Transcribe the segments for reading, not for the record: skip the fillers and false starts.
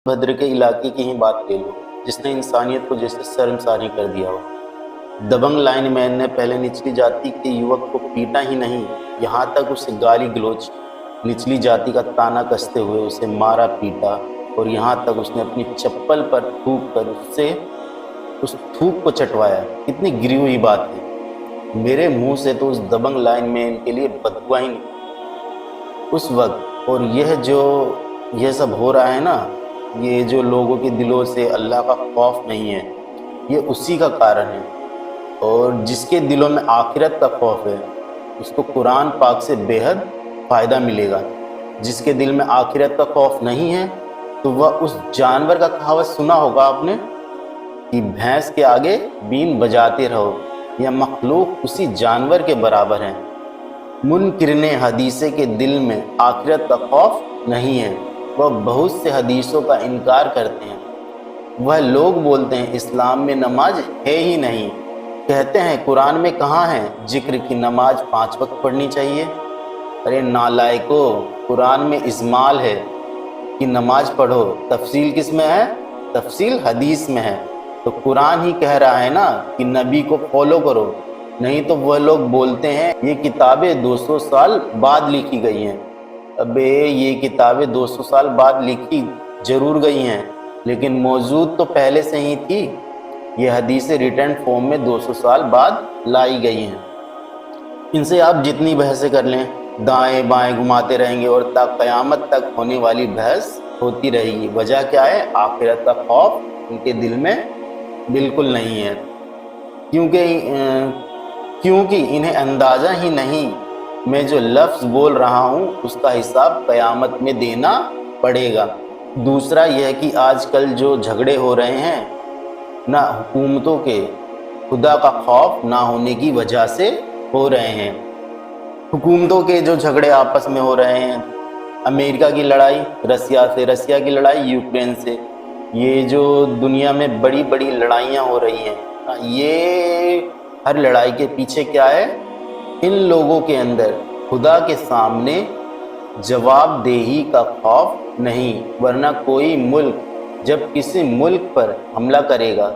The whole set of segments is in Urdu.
بھدر کے علاقے کی ہی بات لے لو، جس نے انسانیت کو جیسے شرمساری کر دیا ہو۔ دبنگ لائن مین نے پہلے نچلی جاتی کے یوک کو پیٹا ہی نہیں، یہاں تک اسے گالی گلوچ، نچلی جاتی کا تانا کستے ہوئے اسے مارا پیٹا، اور یہاں تک اس نے اپنی چپل پر تھوک کر اس تھوک کو چٹوایا۔ کتنی گری ہوئی بات ہے۔ میرے منہ سے تو اس دبنگ لائن مین کے لیے بددعا ہی نہیں اس وقت۔ اور یہ سب ہو رہا ہے نا، یہ جو لوگوں کے دلوں سے اللہ کا خوف نہیں ہے، یہ اسی کا کارن ہے۔ اور جس کے دلوں میں آخرت کا خوف ہے، اس کو قرآن پاک سے بے حد فائدہ ملے گا۔ جس کے دل میں آخرت کا خوف نہیں ہے، تو وہ اس جانور کا کہاوت سنا ہوگا آپ نے کہ بھینس کے آگے بین بجاتے رہو، یا مخلوق اسی جانور کے برابر ہیں۔ منکرین حدیثے کے دل میں آخرت کا خوف نہیں ہے، وہ بہت سے حدیثوں کا انکار کرتے ہیں۔ وہ لوگ بولتے ہیں اسلام میں نماز ہے ہی نہیں، کہتے ہیں قرآن میں کہاں ہے ذکر کی نماز 5 وقت پڑھنی چاہیے۔ ارے نالائکو، قرآن میں اجمال ہے کہ نماز پڑھو، تفصیل کس میں ہے؟ تفصیل حدیث میں ہے۔ تو قرآن ہی کہہ رہا ہے نا کہ نبی کو فالو کرو، نہیں تو وہ لوگ بولتے ہیں یہ کتابیں 200 سال بعد لکھی گئی ہیں۔ ابے یہ کتابیں 200 سال بعد لکھی ضرور گئی ہیں، لیکن موجود تو پہلے سے ہی تھی۔ یہ حدیثیں ریٹن فارم میں 200 سال بعد لائی گئی ہیں۔ ان سے آپ جتنی بحثیں کر لیں، دائیں بائیں گھماتے رہیں گے، اور تا قیامت تک ہونے والی بحث ہوتی رہے گی۔ وجہ کیا ہے؟ آخرت کا خوف ان کے دل میں بالکل نہیں ہے، کیونکہ انہیں اندازہ ہی نہیں میں جو لفظ بول رہا ہوں اس کا حساب قیامت میں دینا پڑے گا۔ دوسرا یہ کہ آج کل جو جھگڑے ہو رہے ہیں نہ حکومتوں کے خدا کا خوف نہ ہونے کی وجہ سے ہو رہے ہیں۔ حکومتوں کے جو جھگڑے آپس میں ہو رہے ہیں، امریکہ کی لڑائی رسیا سے، رسیا کی لڑائی یوکرین سے، یہ جو دنیا میں بڑی بڑی لڑائیاں ہو رہی ہیں، یہ ہر لڑائی کے پیچھے کیا ہے؟ ان لوگوں کے اندر خدا کے سامنے جواب دہی کا خوف نہیں۔ ورنہ کوئی ملک جب کسی ملک پر حملہ کرے گا،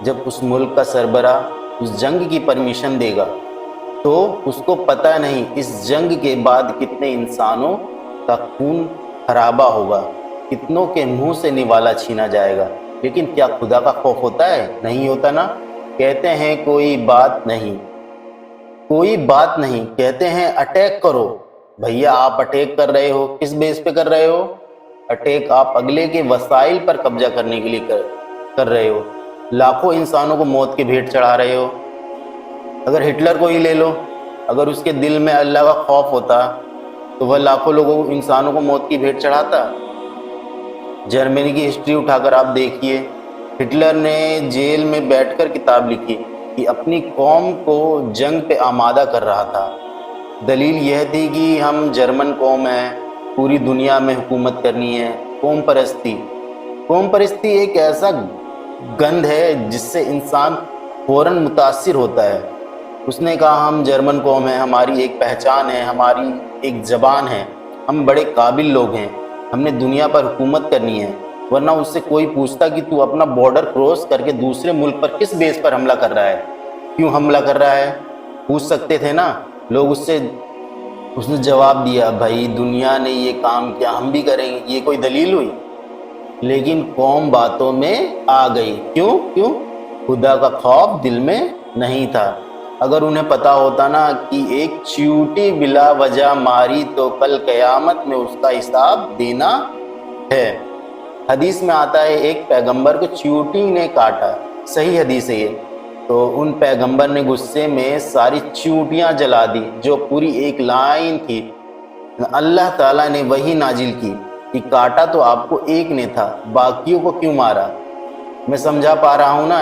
جب اس ملک کا سربراہ اس جنگ کی پرمیشن دے گا، تو اس کو پتہ نہیں اس جنگ کے بعد کتنے انسانوں کا خون خرابہ ہوگا، کتنوں کے منہ سے نوالا چھینا جائے گا۔ لیکن کیا خدا کا خوف ہوتا ہے؟ نہیں ہوتا نا۔ کہتے ہیں کوئی بات نہیں، کہتے ہیں اٹیک کرو۔ بھیا آپ اٹیک کر رہے ہو، کس بیس پہ کر رہے ہو؟ اٹیک آپ اگلے کے وسائل پر قبضہ کرنے کے لیے کر رہے ہو، لاکھوں انسانوں کو موت کے بھیٹ چڑھا رہے ہو۔ اگر ہٹلر کو ہی لے لو، اگر اس کے دل میں اللہ کا خوف ہوتا تو وہ لاکھوں لوگوں انسانوں کو موت کی بھیٹ چڑھاتا۔ جرمنی کی ہسٹری اٹھا کر آپ دیکھیے، ہٹلر نے جیل میں بیٹھ کر کتاب لکھی کہ اپنی قوم کو جنگ پہ آمادہ کر رہا تھا۔ دلیل یہ تھی کہ ہم جرمن قوم ہیں، پوری دنیا میں حکومت کرنی ہے۔ قوم پرستی ایک ایسا گند ہے جس سے انسان فوراً متاثر ہوتا ہے۔ اس نے کہا ہم جرمن قوم ہیں، ہماری ایک پہچان ہے، ہماری ایک زبان ہے، ہم بڑے قابل لوگ ہیں، ہم نے دنیا پر حکومت کرنی ہے۔ ورنہ اس سے کوئی پوچھتا کہ تو اپنا بارڈر کراس کر کے دوسرے ملک پر کس بیس پر حملہ کر رہا ہے، کیوں حملہ کر رہا ہے؟ پوچھ سکتے تھے نا لوگ اس نے جواب دیا بھائی دنیا نے یہ کام کیا، ہم بھی کریں گے۔ یہ کوئی دلیل ہوئی؟ لیکن قوم باتوں میں آ گئی۔ کیوں؟ خدا کا خوف دل میں نہیں تھا۔ اگر انہیں پتا ہوتا نا کہ ایک چیوٹی بلا وجہ ماری تو کل قیامت میں اس کا حساب دینا ہے۔ حدیث میں آتا ہے ایک پیغمبر کو چیوٹی نے کاٹا، صحیح حدیث ہے یہ، تو ان پیغمبر نے غصے میں ساری چیوٹیاں جلا دی جو پوری ایک لائن تھی۔ اللہ تعالیٰ نے وہی نازل کی کہ کاٹا تو آپ کو ایک نے تھا، باقیوں کو کیوں مارا؟ میں سمجھا پا رہا ہوں نا؟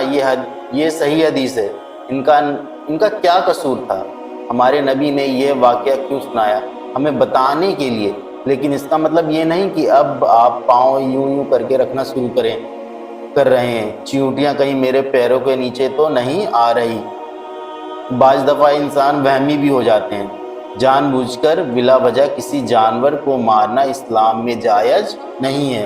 یہ صحیح حدیث ہے۔ ان کا کیا قصور تھا؟ ہمارے نبی نے یہ واقعہ کیوں سنایا؟ ہمیں بتانے کے لیے۔ لیکن اس کا مطلب یہ نہیں کہ اب آپ پاؤں یوں کر کے رکھنا شروع کر رہے ہیں، چیونٹیاں کہیں میرے پیروں کے نیچے تو نہیں آ رہی۔ بعض دفعہ انسان وہمی بھی ہو جاتے ہیں۔ جان بوجھ کر بلا وجہ کسی جانور کو مارنا اسلام میں جائز نہیں ہے۔